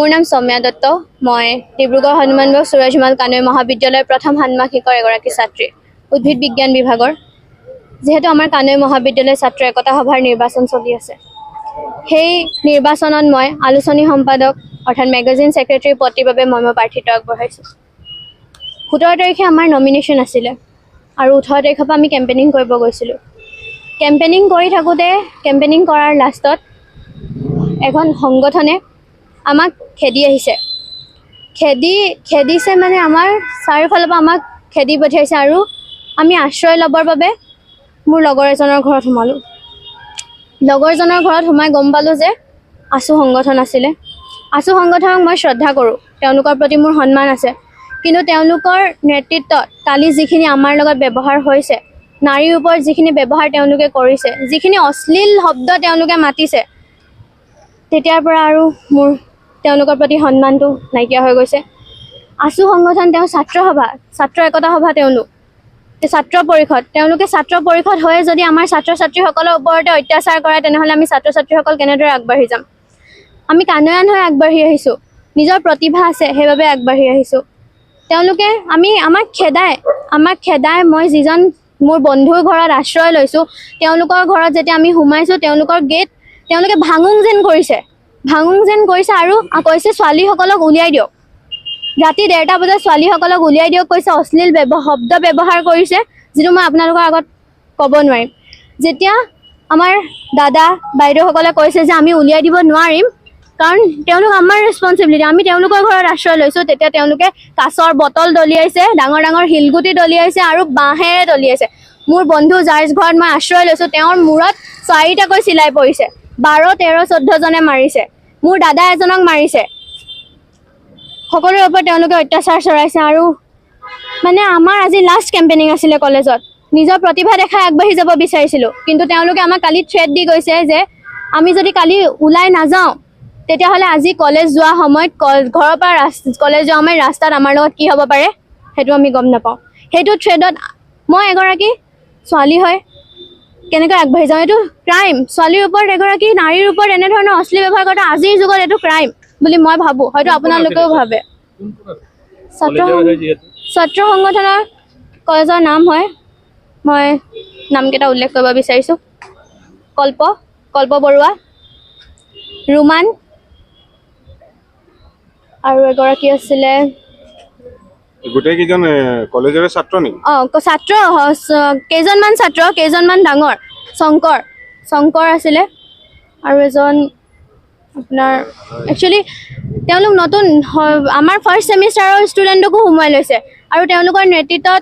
মোৰ নাম সৌম্যা দত্ত। মই ডিব্ৰুগড় হনুমানবাগ সুৰজমাল কানৈ মহাবিদ্যালয়ৰ প্ৰথম ষান্মাসিকৰ এগৰাকী ছাত্ৰী, উদ্ভিদ বিজ্ঞান বিভাগৰ। যেহেতু আমাৰ কানৈ মহাবিদ্যালয় ছাত্ৰ একতা সভাৰ নিৰ্বাচন চলি আছে, সেই নিৰ্বাচনত মই আলোচনী সম্পাদক অৰ্থাৎ মেগাজিন ছেক্ৰেটাৰী পদটিৰ বাবে মই মোৰ প্ৰাৰ্থিত্ব আগবঢ়াইছোঁ। 17 তাৰিখে আমাৰ নমিনেশ্যন আছিলে আৰু 18 তাৰিখৰ পৰা আমি কেম্পেইনিং কৰিব গৈছিলোঁ। কেম্পেইনিং কৰি থাকোঁতে কেম্পেইনিং কৰাৰ লাষ্টত এখন সংগঠনে আমাক খেদি আহিছে। খেদিছে মানে আমাৰ চাৰিওফালৰ পৰা আমাক খেদি পঠিয়াইছে আৰু আমি আশ্ৰয় ল'বৰ বাবে মোৰ লগৰ এজনৰ ঘৰত সোমালোঁ। লগৰজনৰ ঘৰত সোমাই গম পালোঁ যে আছু সংগঠন আছিলে। আছু সংগঠনক মই শ্ৰদ্ধা কৰোঁ, তেওঁলোকৰ প্ৰতি মোৰ সন্মান আছে, কিন্তু তেওঁলোকৰ নেতৃত্বত কালি যিখিনি আমাৰ লগত ব্যৱহাৰ হৈছে, নাৰীৰ ওপৰত যিখিনি ব্যৱহাৰ তেওঁলোকে কৰিছে, যিখিনি অশ্লীল শব্দ তেওঁলোকে মাতিছে, তেতিয়াৰ পৰা আৰু মোৰ তেওঁলোকৰ প্ৰতি সন্মানটো নাইকিয়া হৈ গৈছে। আছু সংগঠন, তেওঁ ছাত্ৰ সভা, ছাত্ৰ একতা সভা, তেওঁলোকে ছাত্ৰ পৰিষদ হৈয়ে যদি আমাৰ ছাত্ৰ ছাত্ৰীসকলৰ ওপৰতে অত্যাচাৰ কৰে, তেনেহ'লে আমি ছাত্ৰ ছাত্ৰীসকল কেনেদৰে আগবাঢ়ি যাম? আমি কানৈয়ান হৈ আগবাঢ়ি আহিছোঁ, নিজৰ প্ৰতিভা আছে সেইবাবে আগবাঢ়ি আহিছোঁ। তেওঁলোকে আমাক খেদাই মই যিজন মোৰ বন্ধুৰ ঘৰত আশ্ৰয় লৈছোঁ, তেওঁলোকৰ ঘৰত যেতিয়া আমি সোমাইছোঁ, তেওঁলোকৰ গেট তেওঁলোকে ভাঙুং যেন কৰিছে আৰু কৈছে ছোৱালীসকলক উলিয়াই দিয়ক। ৰাতি 1:30 বজাত ছোৱালীসকলক উলিয়াই দিয়ক কৈছে, অশ্লীল শব্দ ব্যৱহাৰ কৰিছে, যিটো মই আপোনালোকৰ আগত ক'ব নোৱাৰিম। যেতিয়া আমাৰ দাদা বাইদেউসকলে কৈছে যে আমি উলিয়াই দিব নোৱাৰিম, কাৰণ তেওঁলোক আমাৰ ৰেছপনচিবিলিটি, আমি তেওঁলোকৰ ঘৰত আশ্ৰয় লৈছোঁ, তেতিয়া তেওঁলোকে কাঁচৰ বটল দলিয়াইছে, ডাঙৰ ডাঙৰ শিলগুটি দলিয়াইছে আৰু বাঁহেৰে দলিয়াইছে। মোৰ বন্ধু যাৰ ঘৰত মই আশ্ৰয় লৈছোঁ, তেওঁৰ মূৰত 4টাকৈ চিলাই পৰিছে, 12, 13, 14 জনে মাৰিছে, মোৰ দাদা এজনক মাৰিছে। সকলোৰে ওপৰত তেওঁলোকে অত্যাচাৰ চলাইছে। আৰু মানে আমাৰ আজি লাষ্ট কেম্পেইনিং আছিলে কলেজত, নিজৰ প্ৰতিভা দেখাই আগবাঢ়ি যাব বিচাৰিছিলোঁ, কিন্তু তেওঁলোকে আমাক কালি থ্ৰেট দি গৈছে যে আমি যদি কালি ওলাই নাযাওঁ, তেতিয়াহ'লে আজি কলেজ যোৱা সময়ত ঘৰৰ পৰা কলেজ যোৱা সময়ত ৰাস্তাত আমাৰ লগত কি হ'ব পাৰে সেইটো আমি গম নাপাওঁ। সেইটো থ্ৰেডত মই এগৰাকী ছোৱালী হয় কেনেকৈ আগবাঢ়ি যাওঁ? এইটো ক্ৰাইম। ছোৱালীৰ ওপৰত, এগৰাকী নাৰীৰ ওপৰত এনেধৰণৰ অশ্লীল ব্যৱহাৰ কৰাটো আজিৰ যুগত এইটো ক্ৰাইম বুলি মই ভাবোঁ, হয়তো আপোনালোকেও ভাবে। ছাত্ৰ সংগঠনৰ কলেজৰ নাম হয়, মই নামকেইটা উল্লেখ কৰিব বিচাৰিছোঁ: কল্প বৰুৱা, ৰুমান, আৰু এগৰাকী আছিলে। গোটেইকেইজন কলেজৰে ছাত্ৰ নেকি? ছাত্ৰ, কেইজনমান ডাঙৰ। শংকৰ আছিলে, আৰু এজন আপোনাৰ একচুৱেলি তেওঁলোক নতুন, আমাৰ ফাৰ্ষ্ট ছেমিষ্টাৰৰ ষ্টুডেণ্টকো সোমোৱাই লৈছে আৰু তেওঁলোকৰ নেতৃত্বত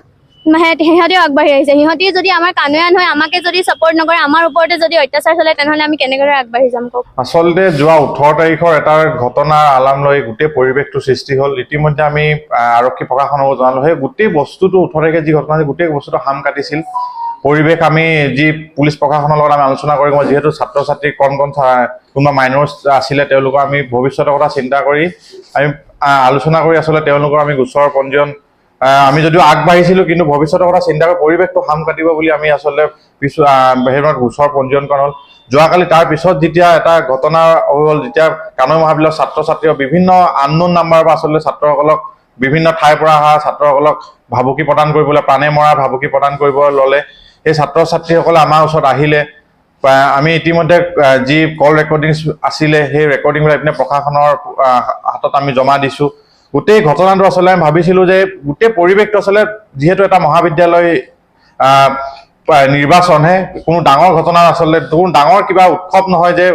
সিহঁতেও আগবাঢ়ি আহিছে। সিহঁতি যদি আমাৰ কানৈয়ান হৈ আমাকে যদি ছাপোৰ্ট নকৰে, আমাৰ ওপৰতে যদি অত্যাচাৰ চলে, তেনেহ'লে আমি কেনেদৰে আগবাঢ়ি যাম কওক? আচলতে যোৱা 18 তাৰিখৰ এটা ঘটনাৰ আলাম লৈ গোটেই পৰিৱেশটো সৃষ্টি হ'ল। ইতিমধ্যে আমি আৰক্ষী প্ৰশাসনক জনালোঁ, সেই গোটেই বস্তুটো 18 তাৰিখে যি ঘটনা, গোটেই বস্তুটো হাম কাটিছিল। পৰিৱেশ আমি যি পুলিচ প্ৰশাসনৰ লগত আমি আলোচনা কৰি, যিহেতু ছাত্ৰ ছাত্ৰী কণ কোনোবা মাইনৰ্ছ আছিলে, তেওঁলোকৰ আমি ভৱিষ্যতৰ কথা চিন্তা কৰি আমি আলোচনা কৰি আচলতে তেওঁলোকৰ আমি গোচৰ পঞ্জীয়ন আমি যদিও আগবাঢ়িছিলোঁ, কিন্তু ভৱিষ্যতৰ কথা চিন্তা কৰি পৰিৱেশটো হাম কাটিব বুলি আমি আচলতে সেইবিলাক গোচৰ পঞ্জীয়ন কৰা হ'ল। যোৱাকালি তাৰ পিছত যেতিয়া এটা ঘটনা হৈ গ'ল, যেতিয়া কানৈ মহাবিদ্যালয়ৰ ছাত্ৰ ছাত্ৰীয়ে বিভিন্ন আননোন নাম্বাৰৰ পৰা আচলতে ছাত্ৰসকলক, বিভিন্ন ঠাইৰ পৰা অহা ছাত্ৰসকলক ভাবুকি প্ৰদান কৰিবলৈ, প্ৰাণে মৰা ভাবুকি প্ৰদান কৰিব ল'লে। সেই ছাত্ৰ ছাত্ৰীসকলে আমাৰ ওচৰত আহিলে, আমি ইতিমধ্যে যি কল ৰেকৰ্ডিং আছিলে, সেই ৰেকৰ্ডিংবিলাক এইপিনে প্ৰশাসনৰ হাতত আমি জমা দিছোঁ। গোটেই ঘটনাটো আচলতে আমি ভাবিছিলোঁ যে গোটেই পৰিৱেশটো আচলতে, যিহেতু এটা মহাবিদ্যালয় নিৰ্বাচনহে, কোনো ডাঙৰ ঘটনা আচলতে, কোনো ডাঙৰ কিবা উৎসৱ নহয় যে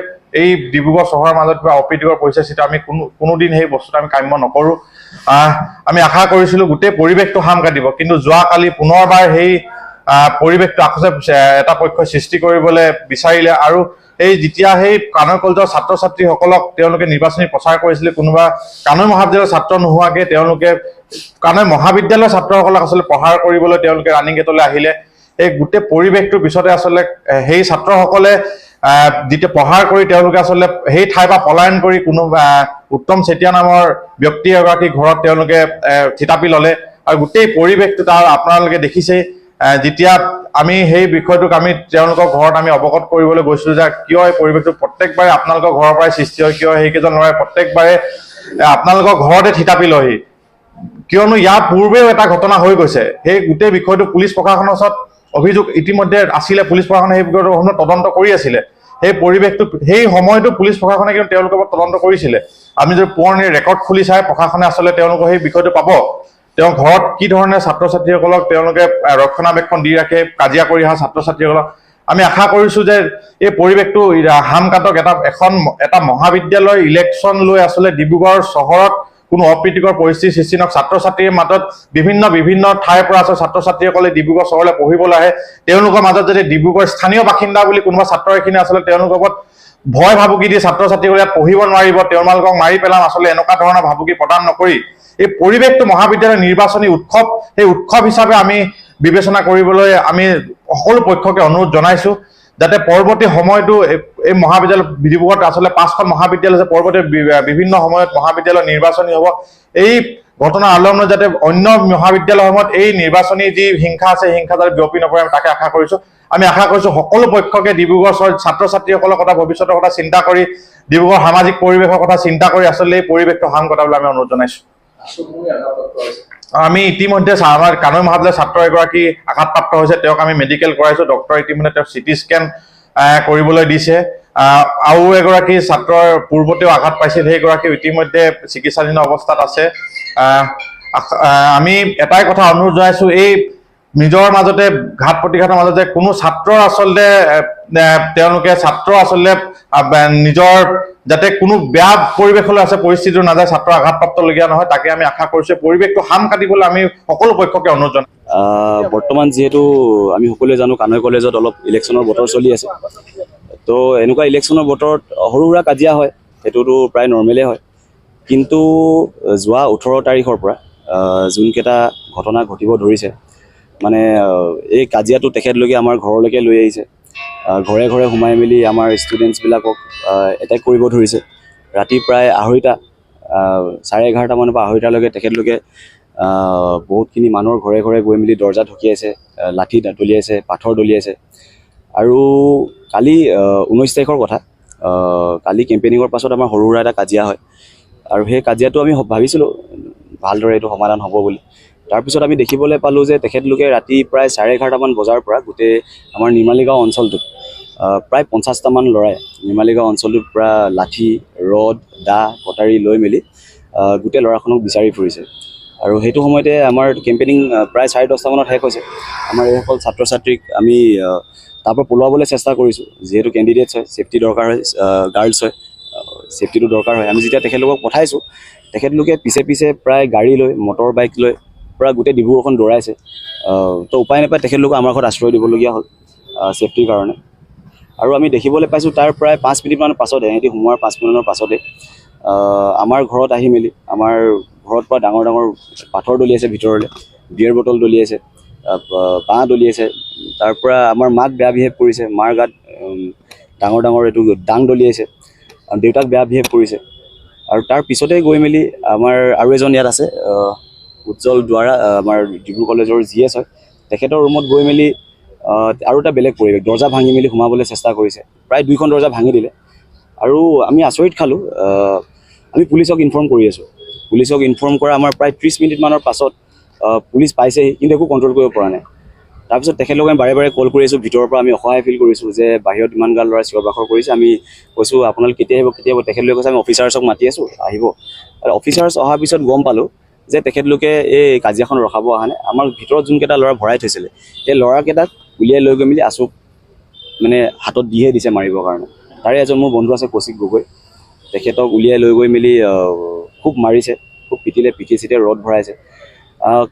এই ডিব্ৰুগড় চহৰৰ মাজত কিবা অপ্ৰীতিকৰ পৰিস্থিতি, আমি কোনোদিন সেই বস্তুটো আমি কাম্য নকৰোঁ। আমি আশা কৰিছিলোঁ গোটেই পৰিৱেশটো হাম কাটিব, কিন্তু যোৱাকালি পুনৰবাৰ সেই পৰিৱেশটো আকৌ এটা পক্ষই সৃষ্টি কৰিবলৈ বিচাৰিলে। আৰু যেতিয়া সেই কানৈ কলেজৰ ছাত্ৰ ছাত্ৰীসকলক তেওঁলোকে নিৰ্বাচনী প্ৰচাৰ কৰিছিলে, কোনোবা কানৈ মহাবিদ্যালয়ৰ ছাত্ৰ নোহোৱাকৈ তেওঁলোকে কানৈ মহাবিদ্যালয়ৰ ছাত্ৰসকলক আচলতে প্ৰহাৰ কৰিবলৈ তেওঁলোকে ৰানিং গেটলৈ আহিলে। এই গোটেই পৰিৱেশটোৰ পিছতে আচলতে সেই ছাত্ৰসকলে যেতিয়া প্ৰহাৰ কৰি তেওঁলোকে আচলতে সেই ঠাইৰ পৰা পলায়ন কৰি কোনোবা উত্তম চেতিয়া নামৰ ব্যক্তি এগৰাকী ঘৰত তেওঁলোকে থিতাপি ল'লে। আৰু গোটেই পৰিৱেশটো তাৰ আপোনালোকে দেখিছেই। যেতিয়া আমি সেই বিষয়টোক আমি তেওঁলোকৰ ঘৰত আমি অৱগত কৰিবলৈ গৈছিলোঁ যে কিয় এই পৰিৱেশটো প্ৰত্যেকবাৰে আপোনালোকৰ ঘৰৰ পৰাই সৃষ্টি হয়, কিয় সেইকেইজন ল'ৰাই প্ৰত্যেকবাৰে আপোনালোকৰ ঘৰতে থিতাপি লয়হি কিয়নো ইয়াৰ পূৰ্বেও এটা ঘটনা হৈ গৈছে সেই গোটেই বিষয়টো পুলিচ প্ৰশাসনৰ ওচৰত অভিযোগ ইতিমধ্যে আছিলে পুলিচ প্ৰশাসনে সেই বিষয়টো তদন্ত কৰি আছিলে সেই পৰিৱেশটো সেই সময়তো পুলিচ প্ৰশাসনে কিন্তু তেওঁলোকৰ ওপৰত তদন্ত কৰিছিলে আমি যদি পুৰণি ৰেকৰ্ড খুলি চাই প্ৰশাসনে আচলতে তেওঁলোকৰ সেই বিষয়টো পাব তেওঁ ঘৰত কি ধৰণে ছাত্ৰ ছাত্ৰীসকলক তেওঁলোকে ৰক্ষণাবেক্ষণ দি ৰাখে কাজিয়া কৰি অহা ছাত্ৰ ছাত্ৰীসকলক আমি আশা কৰিছো যে এই পৰিৱেশটো হামকাটক এটা মহাবিদ্যালয় ইলেকশ্যন লৈ আচলতে ডিব্ৰুগড় চহৰত কোনো অপ্ৰীতিকৰ পৰিস্থিতি সৃষ্টি নহওক ছাত্ৰ ছাত্ৰীৰ মাজত বিভিন্ন ঠাইৰ পৰা আছে ছাত্ৰ ছাত্ৰীসকলে ডিব্ৰুগড় চহৰলৈ পঢ়িবলৈ আহে তেওঁলোকৰ মাজত যদি ডিব্ৰুগড় স্থানীয় বাসিন্দা বুলি কোনোবা ছাত্ৰ এখিনি আচলতে তেওঁলোকৰ ওপৰত ভয় ভাবুকি দি ছাত্ৰ ছাত্ৰীসকলে ইয়াত পঢ়িব নোৱাৰিব তেওঁলোকক মাৰি পেলাম আচলতে এনেকুৱা ধৰণৰ ভাবুকি প্ৰদান নকৰি এই পৰিৱেশটো মহাবিদ্যালয় নিৰ্বাচনী উৎসৱ সেই উৎসৱ হিচাপে আমি বিবেচনা কৰিবলৈ আমি সকলো পক্ষকে অনুৰোধ জনাইছো যাতে পৰৱৰ্তী সময়টো এই মহাবিদ্যালয় ডিব্ৰুগড়ত আচলতে 5খন মহাবিদ্যালয় আছে পৰৱৰ্তী বিভিন্ন সময়ত মহাবিদ্যালয় নিৰ্বাচনী হ'ব এই ঘটনাৰ আলমত যাতে অন্য মহাবিদ্যালয়সমূহত এই নিৰ্বাচনী যি হিংসা আছে হিংসা যাতে বিয়পি নপৰে আমি তাকে আশা কৰিছো আমি আশা কৰিছো সকলো পক্ষকে ডিব্ৰুগড় ছাত্ৰ ছাত্ৰীসকলৰ কথা ভৱিষ্যতৰ কথা চিন্তা কৰি ডিব্ৰুগড় সামাজিক পৰিৱেশৰ কথা চিন্তা কৰি আচলতে এই পৰিৱেশটো সাম কটাবলৈ আমি অনুৰোধ জনাইছো আমি ইতিমধ্যে আমাৰ কানৈ মহাবিদ্যালয়ৰ ছাত্ৰ এগৰাকী আঘাতপ্ৰাপ্ত হৈছে তেওঁক আমি মেডিকেল কৰাইছো ডক্টৰ ইতিমধ্যে তেওঁ চিটি স্কেন কৰিবলৈ দিছে আৰু এগৰাকী ছাত্ৰৰ পূৰ্বতেও আঘাত পাইছিল সেইগৰাকী ইতিমধ্যে চিকিৎসাধীন অৱস্থাত আছে আমি এটাই কথা অনুৰোধ জনাইছো এই নিজৰ মাজতে ঘাত প্ৰতিঘাতৰ মাজতে কোনো ছাত্ৰৰ আচলতে তেওঁলোকে ছাত্ৰ আচলতে নিজৰ যাতে কোনো বেয়া পৰিৱেশলৈ আছে পৰিস্থিতিটো নাযায় ছাত্ৰ আঘাতপ্ৰাপ্তলগীয়া নহয় তাকে আমি আশা কৰিছো পৰিৱেশটো হাম কাটিবলৈ আমি সকলো পক্ষকে অনুৰোধ জনাইছো বৰ্তমান যিহেতু আমি সকলোৱে জানো কানৈ কলেজত অলপ ইলেকশ্যনৰ বতৰ চলি আছে তো এনেকুৱা ইলেকশ্যনৰ বতৰত সৰু সুৰা কাজিয়া হয় সেইটোতো প্ৰায় নৰ্মেলেই হয় কিন্তু যোৱা 18 তাৰিখৰ পৰা যোনকেইটা ঘটনা ঘটিব ধৰিছে মানে এই কাজিয়াটো তেখেতলোকে আমাৰ ঘৰলৈকে লৈ আহিছে ঘৰে ঘৰে সোমাই মেলি আমাৰ ষ্টুডেণ্টছবিলাকক এটেক কৰিব ধৰিছে ৰাতি প্ৰায় 2:30 11:30 মানৰ পৰা 2:30লৈকে তেখেতলোকে বহুতখিনি মানুহৰ ঘৰে ঘৰে গৈ মেলি দৰ্জা ঢকিয়াইছে লাঠি দলিয়াইছে পাথৰ দলিয়াইছে আৰু কালি 19 তাৰিখৰ কথা কালি কেম্পেইনিঙৰ পাছত আমাৰ সৰু সুৰা এটা কাজিয়া হয় আৰু সেই কাজিয়াটো আমি ভাবিছিলোঁ ভালদৰে এইটো সমাধান হ'ব বুলি তাৰপিছত আমি দেখিবলৈ পালোঁ যে তেখেতলোকে ৰাতি প্ৰায় 11:30 মান বজাৰ পৰা গোটেই আমাৰ নিৰ্মালীগাঁও অঞ্চলটোত প্ৰায় 50টামান ল'ৰাই নিৰ্মালীগাঁও অঞ্চলটোত পৰা লাঠি ৰড দা কটাৰী লৈ মেলি গোটেই ল'ৰাখনক বিচাৰি ফুৰিছে আৰু সেইটো সময়তে আমাৰ কেম্পেইনিং প্ৰায় 10:30 মানত শেষ হৈছে আমাৰ এইসকল ছাত্ৰ ছাত্ৰীক আমি তাৰ পৰা পলোৱাবলৈ চেষ্টা কৰিছোঁ যিহেতু কেণ্ডিডেটছ হয় ছেফটি দৰকাৰ হয় গাৰ্লছ হয় ছেফটিটো দৰকাৰ হয় আমি যেতিয়া তেখেতলোকক পঠাইছোঁ তেখেতলোকে পিছে পিছে প্ৰায় গাড়ী লৈ মটৰ বাইক লৈ প্ৰায় গোটেই ডিব্ৰুগড়খন দৌৰাইছে তো উপায় নাপায় তেখেতলোকক আমাৰ ঘৰত আশ্ৰয় দিবলগীয়া হ'ল ছেফটিৰ কাৰণে আৰু আমি দেখিবলৈ পাইছোঁ তাৰ প্ৰায় 5 মিনিটমানৰ পাছতে সিহঁতি সোমোৱাৰ 5 মিনিটৰ পাছতে আমাৰ ঘৰত আহি মেলি আমাৰ ঘৰত পৰা ডাঙৰ ডাঙৰ পাথৰ দলিয়াইছে ভিতৰলৈ বিয়েৰ বটল দলিয়াইছে বাঁহ দলিয়াইছে তাৰ পৰা আমাৰ মাক বেয়া বিহেভ কৰিছে মাৰ গাত ডাঙৰ ডাঙৰ এইটো ডাং দলিয়াইছে দেউতাক বেয়া বিহেভ কৰিছে আৰু তাৰ পিছতে গৈ মেলি আমাৰ আৰু এজন ইয়াত আছে উজ্জ্বল দ্বাৰা আমাৰ ডিব্ৰুগড় কলেজৰ GS হয় তেখেতৰ ৰুমত গৈ মেলি আৰু এটা বেলেগ পৰিৱেশ দৰ্জা ভাঙি মেলি সোমাবলৈ চেষ্টা কৰিছে প্ৰায় 2খন দৰ্জা ভাঙি দিলে আৰু আমি আচৰিত খালোঁ আমি পুলিচক ইনফৰ্ম কৰি আছোঁ পুলিচক ইনফৰ্ম কৰা আমাৰ প্ৰায় 30 মিনিটমানৰ পাছত পুলিচ পাইছেহি কিন্তু একো কণ্ট্ৰল কৰিব পৰা নাই তাৰপিছত তেখেতলোকে বাৰে বাৰে কল কৰি আছোঁ ভিতৰৰ পৰা আমি অসহায় ফিল কৰিছোঁ যে বাহিৰত ইমান গাল ল'ৰা চিঞৰ বাখৰ কৰিছে আমি কৈছোঁ আপোনালোক কেতিয়া আহিব তেখেতলোকে কৈছে আমি অফিচাৰ্ছক মাতি আছোঁ আহিব আৰু অফিচাৰ্ছ অহাৰ পিছত গম পালোঁ যে তেখেতলোকে এই কাজিয়াখন ৰখাব অহা নাই আমাৰ ভিতৰত যোনকেইটা ল'ৰা ভৰাই থৈছিলে সেই ল'ৰাকেইটাক উলিয়াই লৈ গৈ মেলি আছোঁ মানে হাতত দিহে দিছে মাৰিবৰ কাৰণে তাৰে এজন মোৰ বন্ধু আছে কৌশিক গগৈ তেখেতক উলিয়াই লৈ গৈ মেলি খুব মাৰিছে খুব পিটিলে পিঠি চিঠে ৰদ ভৰাইছে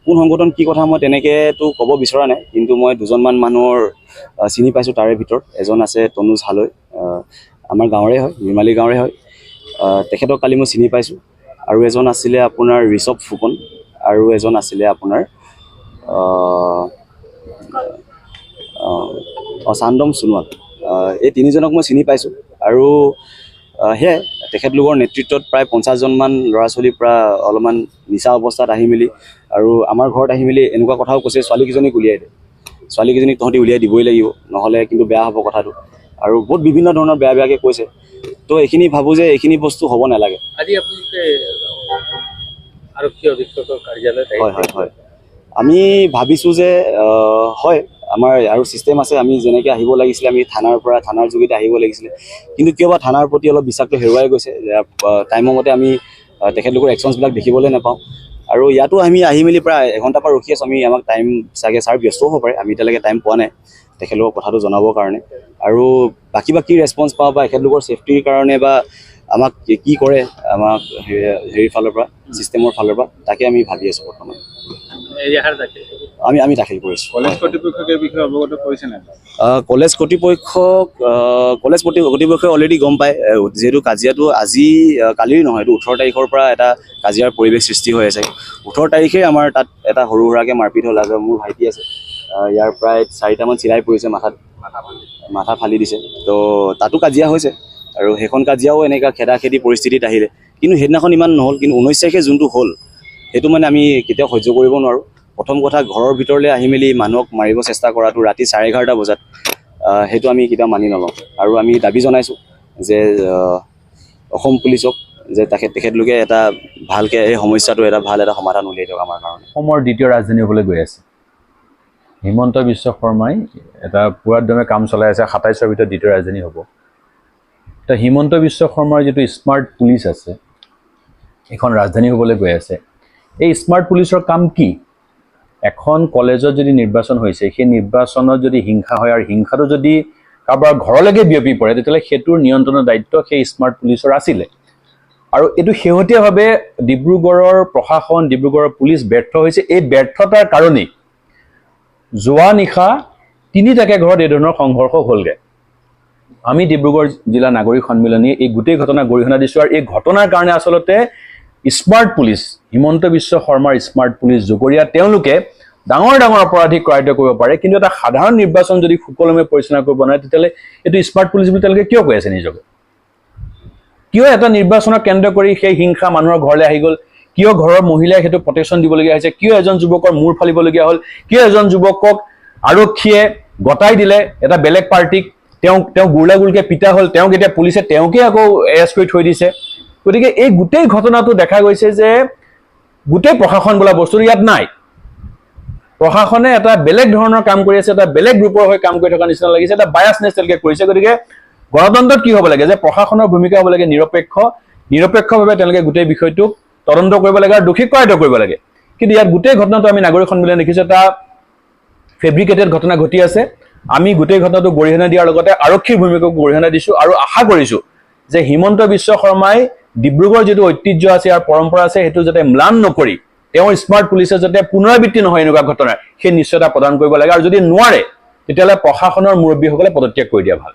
কোন সংগঠন কি কথা মই তেনেকৈতো ক'ব বিচৰা নাই কিন্তু মই দুজনমান মানুহৰ চিনি পাইছোঁ তাৰে ভিতৰত এজন আছে তনুজ হালৈ আমাৰ গাঁৱৰে হয় নিৰ্মালী গাঁৱৰে হয় তেখেতক কালি মই চিনি পাইছোঁ আৰু এজন আছিলে আপোনাৰ ঋষভ ফুকন আৰু এজন আছিলে আপোনাৰ চান্দম সোণোৱাল এই তিনিজনক মই চিনি পাইছোঁ আৰু সেয়াই তেখেতলোকৰ নেতৃত্বত প্ৰায় 50জনমান ল'ৰা ছোৱালীৰ পৰা অলপমান নিচা অৱস্থাত আহি মেলি আৰু আমাৰ ঘৰত আহি মেলি এনেকুৱা কথাও কৈছে ছোৱালীকেইজনীক উলিয়াই দে ছোৱালীকেইজনীক তহঁতি উলিয়াই দিবই লাগিব নহ'লে কিন্তু বেয়া হ'ব কথাটো আৰু বহুত বিভিন্ন ধৰণৰ বেয়া বেয়াকৈ কৈছে। তো এইখিনি ভাবোঁ যে এইখিনি বস্তু হ'ব নালাগে। আজি আপোনালোকে আৰক্ষী অধীক্ষকৰ কাৰ্যালয়ত হয় আমি ভাবিছোঁ যে হয় আমাৰ আৰু ছিষ্টেম আছে, আমি যেনেকৈ আহিব লাগিছিলে আমি থানাৰ যোগেদি আহিব লাগিছিলে, কিন্তু কিয়বা থানাৰ প্ৰতি অলপ বিশ্বাসটো হেৰুৱাই গৈছে। টাইমৰ মতে আমি তেখেতলোকৰ একশ্যনছবিলাক দেখিবলৈ নাপাওঁ। আৰু ইয়াতো আমি আহি মেলি প্ৰায় এঘণ্টাৰ পৰা ৰখি আছোঁ। আমাক টাইম চাগে ছাৰ ব্যস্তও হ'ব পাৰে, আমি এতিয়ালৈকে টাইম পোৱা নাই তেখেতলোকৰ কথাটো জনাবৰ কাৰণে। আৰু বাকী ৰেছপন্স পাওঁ বা এখেতলোকৰ ছেফটিৰ কাৰণে বা আমাক কি কৰে আমাক হেৰিৰ ফালৰ পৰা ছিষ্টেমৰ ফালৰ পৰা, তাকে আমি ভাবি আছোঁ বৰ্তমান। আমি দাখিল কৰিছোঁ। কলেজ কৰ্তৃপক্ষক এই বিষয়ে অৱগত কৰিছে নাই? কলেজ কৰ্তৃপক্ষই অলৰেডি গম পায়, যিহেতু কাজিয়াটো আজি কালিৰ নহয়, এইটো 18 তাৰিখৰ পৰা এটা কাজিয়াৰ পৰিৱেশ সৃষ্টি হৈ আছে। 18 তাৰিখে আমাৰ তাত এটা সৰু সুৰাকৈ মাৰপিট হ'ল। আৰু মোৰ ভাইটি আছে, ইয়াৰ প্ৰায় 4টামান চিলাই পৰিছে, মাথা ফালি দিছে। তো তাতো কাজিয়া হৈছে আৰু সেইখন কাজিয়াও এনেকুৱা খেদাখেদি পৰিস্থিতিত আহিলে। কিন্তু সেইদিনাখন ইমান নহ'ল, কিন্তু 19 তাৰিখে যোনটো হ'ল সেইটো মানে আমি কেতিয়াও সহ্য কৰিব নোৱাৰোঁ। প্ৰথম কথা, ঘৰৰ ভিতৰলৈ আহি মেলি মানুহক মাৰিব চেষ্টা কৰাটো ৰাতি 11:30 বজাত, সেইটো আমি কেতিয়াও মানি নলওঁ। আৰু আমি দাবী জনাইছোঁ যে অসম পুলিচক যে তেখেতলোকে এটা ভালকৈ এই সমস্যাটো এটা সমাধান উলিয়াই দিয়ক আমাৰ কাৰণে। অসমৰ দ্বিতীয় ৰাজধানী হ'বলৈ গৈ আছে। হিমন্ত বিশ্ব শৰ্মাই এটা পুৰাদমে কাম চলাই আছে, 27ৰ ভিতৰত দ্বিতীয় ৰাজধানী হ'ব। তো হিমন্ত বিশ্ব শৰ্মাৰ যিটো স্মাৰ্ট পুলিচ আছে, এখন ৰাজধানী হ'বলৈ গৈ আছে। এই স্মাৰ্ট পুলিচৰ কাম কি? এখন কলেজত যদি নিৰ্বাচন হৈছে, সেই নিৰ্বাচনত যদি হিংসা হয় আৰু হিংসাটো যদি কাৰোবাৰ ঘৰলৈকে বিয়পি পৰে, তেতিয়াহ'লে সেইটোৰ নিয়ন্ত্ৰণৰ দায়িত্ব সেই স্মাৰ্ট পুলিচৰ আছিলে। আৰু এইটো শেহতীয়াভাৱে ডিব্ৰুগড়ৰ প্ৰশাসন, ডিব্ৰুগড়ৰ পুলিচ ব্যৰ্থ হৈছে। এই ব্যৰ্থতাৰ কাৰণেই যোৱা নিশা 3টাকৈ ঘৰত এই ধৰণৰ সংঘৰ্ষ হ'লগৈ। আমি ডিব্ৰুগড় জিলা নাগৰিক সন্মিলনীয়ে এই গোটেই ঘটনা গৰিহণা দিছোঁ। আৰু এই ঘটনাৰ কাৰণে আচলতে স্মাৰ্ট পুলিচ, হিমন্ত বিশ্ব শৰ্মাৰ স্মাৰ্ট পুলিচ জগৰীয়া, তেওঁলোকে ডাঙৰ অপৰাধীক কৰায়ত্ব কৰিব পাৰে, কিন্তু এটা সাধাৰণ নিৰ্বাচন যদি সুকলমে পৰিচালনা কৰিব নোৱাৰে, তেতিয়াহ'লে এইটো স্মাৰ্ট পুলিচ বুলি তেওঁলোকে কিয় কৈ আছে নিজকে? কিয় এটা নিৰ্বাচনক কেন্দ্ৰ কৰি সেই হিংসা মানুহৰ ঘৰলৈ আহি গ'ল? কিয় ঘৰৰ মহিলাই সেইটো প্ৰটেকশ্যন দিবলগীয়া হৈছে? কিয় এজন যুৱকৰ মূৰ ফালিবলগীয়া হ'ল? কিয় এজন যুৱকক আৰক্ষীয়ে গতাই দিলে এটা বেলেগ পাৰ্টিক? তেওঁ গুৰলাগুৰকৈ পিতা হ'ল, তেওঁক এতিয়া পুলিচে তেওঁকে আকৌ এৰেষ্ট কৰি থৈ দিছে। গতিকে এই গোটেই ঘটনাটো দেখা গৈছে যে গোটেই প্ৰশাসন বোলা বস্তুটো ইয়াত নাই। প্ৰশাসনে এটা বেলেগ ধৰণৰ কাম কৰি আছে, এটা বেলেগ গ্ৰুপৰ হৈ কাম কৰি থকা নিচিনা লাগিছে, এটা বায়াছনেছ তেওঁলোকে কৰিছে। গতিকে গণতন্ত্ৰত কি হ'ব লাগে যে প্ৰশাসনৰ ভূমিকা হ'ব লাগে নিৰপেক্ষভাৱে তেওঁলোকে গোটেই বিষয়টোক তদন্ত কৰিব লাগে আৰু দোষীক কৰায়ত্ব কৰিব লাগে। কিন্তু ইয়াত গোটেই ঘটনাটো আমি নাগৰিক সন্মিলন দেখিছোঁ, এটা ফেব্ৰিকেটেড ঘটনা ঘটি আছে। আমি গোটেই ঘটনাটো গৰিহণা দিয়াৰ লগতে আৰক্ষীৰ ভূমিকাক গৰিহণা দিছোঁ আৰু আশা কৰিছোঁ যে হিমন্ত বিশ্ব শৰ্মাই ডিব্ৰুগড়ৰ যিটো ঐতিহ্য আছে, ইয়াৰ পৰম্পৰা আছে, সেইটো যাতে ম্লান নকৰি তেওঁৰ স্মাৰ্ট পুলিচে যাতে পুনৰাবৃত্তি নহয় এনেকুৱা ঘটনাৰ, সেই নিশ্চয়তা প্ৰদান কৰিব লাগে। আৰু যদি নোৱাৰে, তেতিয়াহ'লে প্ৰশাসনৰ মুৰব্বীসকলে পদত্যাগ কৰি দিয়া ভাল।